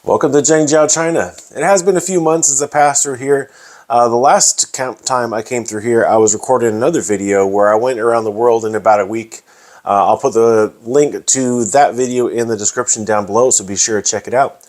Welcome to Zhengzhou, China. It has been a few months since I passed through here. The last time I came through here, I was recording another video where I went around the world in about a week. I'll put the link to that video in the description down below, so be sure to check it out.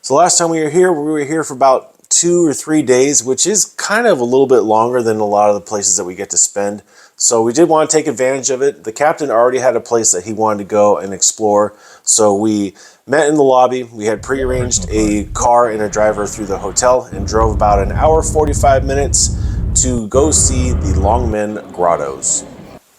So last time we were here for about 2 or 3 days, which is kind of a little bit longer than a lot of the places that we get to spend. So we did want to take advantage of it. The captain already had a place that he wanted to go and explore. So we met in the lobby. We had prearranged a car and a driver through the hotel and drove about an hour 45 minutes to go see the Longmen Grottoes.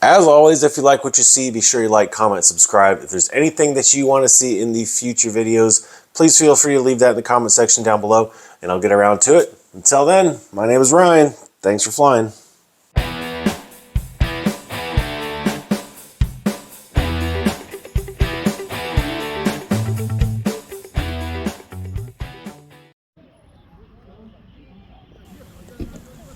As always, if you like what you see, be sure you like, comment, subscribe. If there's anything that you want to see in the future videos, please feel free to leave that in the comment section down below, and I'll get around to it. Until then, my name is Ryan. Thanks for flying.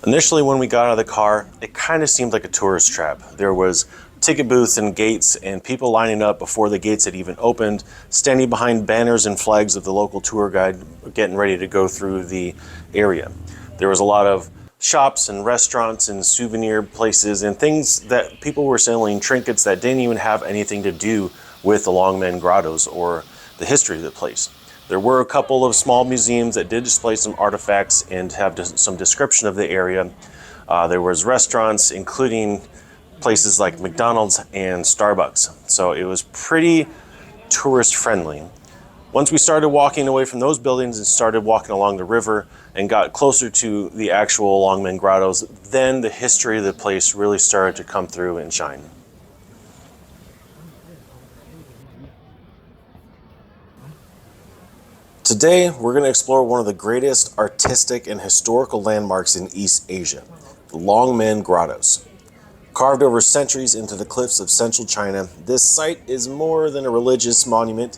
Initially, when we got out of the car, it kind of seemed like a tourist trap. There was ticket booths and gates and people lining up before the gates had even opened, standing behind banners and flags of the local tour guide, getting ready to go through the area. There was a lot of shops and restaurants and souvenir places and things that people were selling trinkets that didn't even have anything to do with the Longmen Grottoes or the history of the place. There were a couple of small museums that did display some artifacts and have some description of the area. There was restaurants, including places like McDonald's and Starbucks. So it was pretty tourist friendly. Once we started walking away from those buildings and started walking along the river and got closer to the actual Longmen Grottoes, then the history of the place really started to come through and shine. Today, we're going to explore one of the greatest artistic and historical landmarks in East Asia, the Longmen Grottoes. Carved over centuries into the cliffs of central China, this site is more than a religious monument.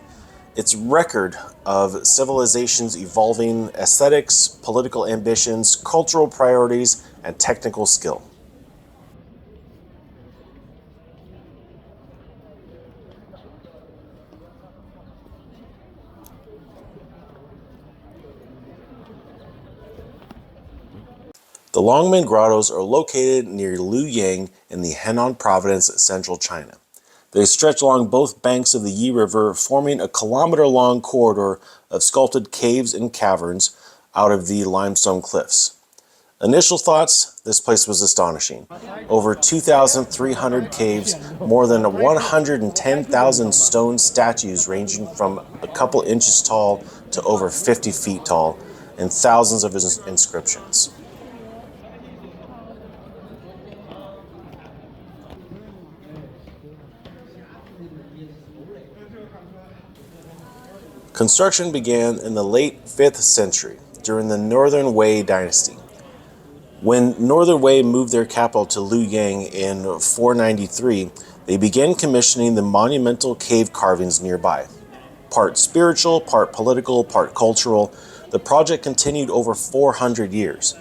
It's a record of civilization's evolving aesthetics, political ambitions, cultural priorities, and technical skill. The Longmen Grottoes are located near Luoyang in the Henan province, central China. They stretch along both banks of the Yi River, forming a kilometer-long corridor of sculpted caves and caverns out of the limestone cliffs. Initial thoughts, this place was astonishing. Over 2,300 caves, more than 110,000 stone statues ranging from a couple inches tall to over 50 feet tall, and thousands of inscriptions. Construction began in the late 5th century during the Northern Wei dynasty. When Northern Wei moved their capital to Luoyang in 493, they began commissioning the monumental cave carvings nearby. Part spiritual, part political, part cultural, the project continued over 400 years.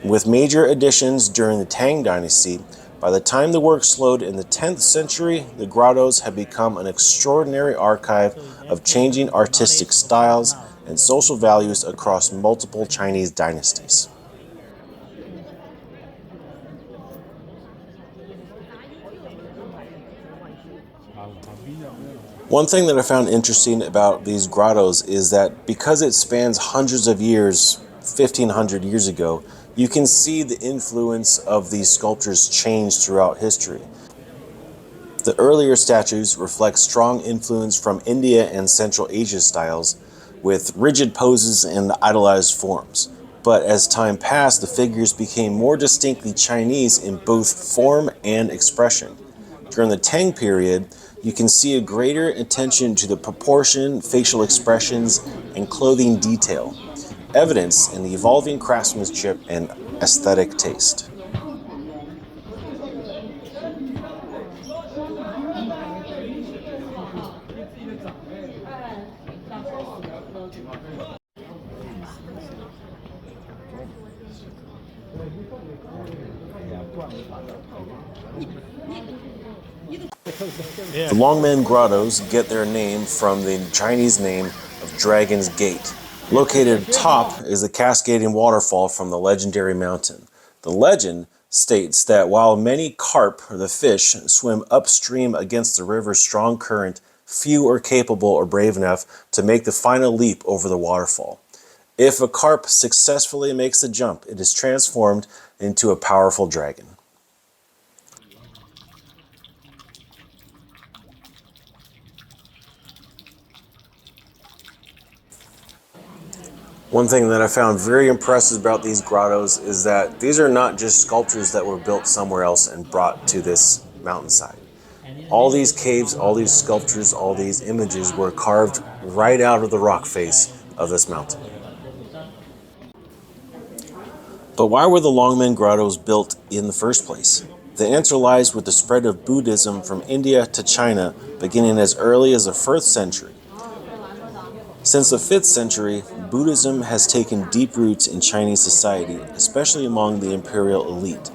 With major additions during the Tang dynasty, by the time the work slowed in the 10th century, the grottos had become an extraordinary archive of changing artistic styles and social values across multiple Chinese dynasties. One thing that I found interesting about these grottos is that because it spans hundreds of years, 1,500 years ago, you can see the influence of these sculptures change throughout history. The earlier statues reflect strong influence from India and Central Asia styles, with rigid poses and idolized forms. But as time passed, the figures became more distinctly Chinese in both form and expression. During the Tang period, you can see a greater attention to the proportion, facial expressions, and clothing detail, evidence in the evolving craftsmanship and aesthetic taste. The Longmen Grottoes get their name from the Chinese name of Dragon's Gate, Located atop is the cascading waterfall from the legendary mountain. The legend states that while many carp, or the fish, swim upstream against the river's strong current, few are capable or brave enough to make the final leap over the waterfall. If a carp successfully makes the jump, it is transformed into a powerful dragon. One thing that I found very impressive about these grottos is that these are not just sculptures that were built somewhere else and brought to this mountainside. All these caves, all these sculptures, all these images were carved right out of the rock face of this mountain. But why were the Longmen grottos built in the first place? The answer lies with the spread of Buddhism from India to China beginning as early as the 1st century. Since the 5th century, Buddhism has taken deep roots in Chinese society, especially among the imperial elite.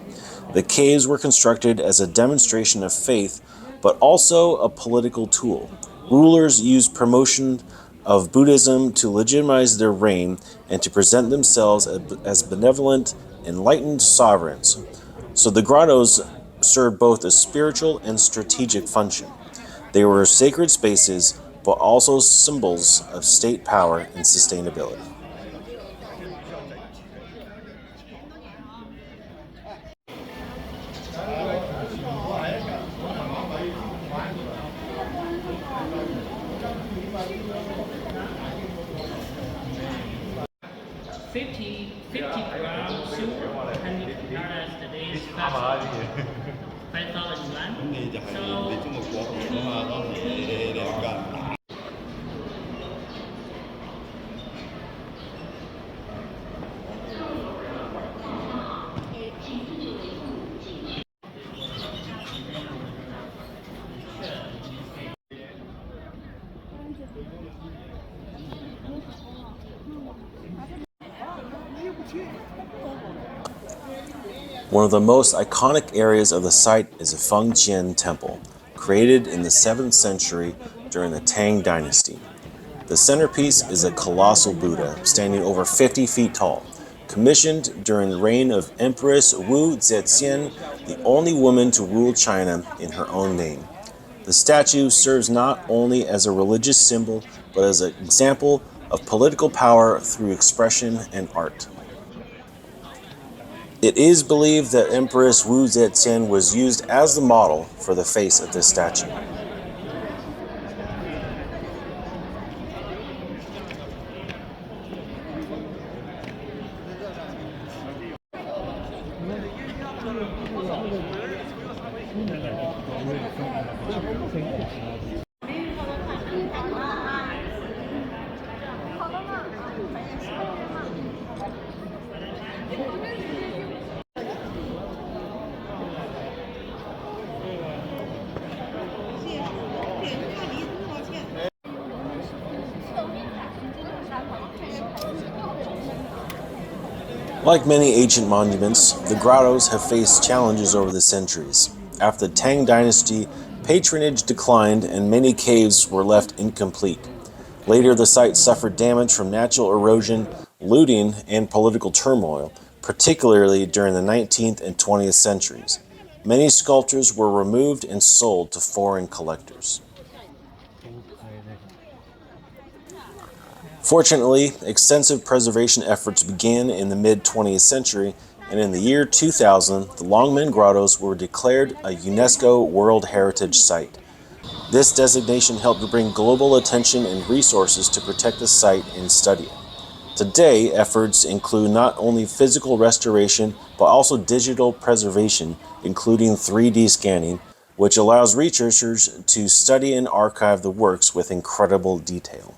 The caves were constructed as a demonstration of faith, but also a political tool. Rulers used promotion of Buddhism to legitimize their reign and to present themselves as benevolent, enlightened sovereigns. So the grottos served both a spiritual and strategic function. They were sacred spaces, but also symbols of state power and sustainability. Fifty gram silver can be compared as today's fashion. 5,000 yuan. One of the most iconic areas of the site is the Fengtian Temple, created in the 7th century during the Tang Dynasty. The centerpiece is a colossal Buddha standing over 50 feet tall, commissioned during the reign of Empress Wu Zetian, the only woman to rule China in her own name. The statue serves not only as a religious symbol, but as an example of political power through expression and art. It is believed that Empress Wu Zetian was used as the model for the face of this statue. Like many ancient monuments, the grottos have faced challenges over the centuries. After the Tang Dynasty, patronage declined and many caves were left incomplete. Later, the site suffered damage from natural erosion, looting, and political turmoil, particularly during the 19th and 20th centuries. Many sculptures were removed and sold to foreign collectors. Fortunately, extensive preservation efforts began in the mid-20th century, and in the year 2000, the Longmen Grottoes were declared a UNESCO World Heritage Site. This designation helped to bring global attention and resources to protect the site and study it. Today, efforts include not only physical restoration, but also digital preservation, including 3D scanning, which allows researchers to study and archive the works with incredible detail.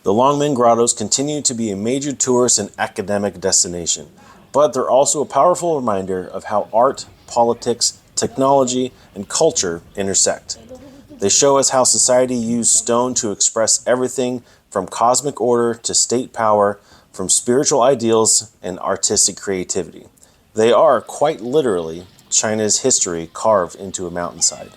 The Longmen Grottoes continue to be a major tourist and academic destination, but they're also a powerful reminder of how art, politics, technology, and culture intersect. They show us how society used stone to express everything from cosmic order to state power, from spiritual ideals and artistic creativity. They are, quite literally, China's history carved into a mountainside.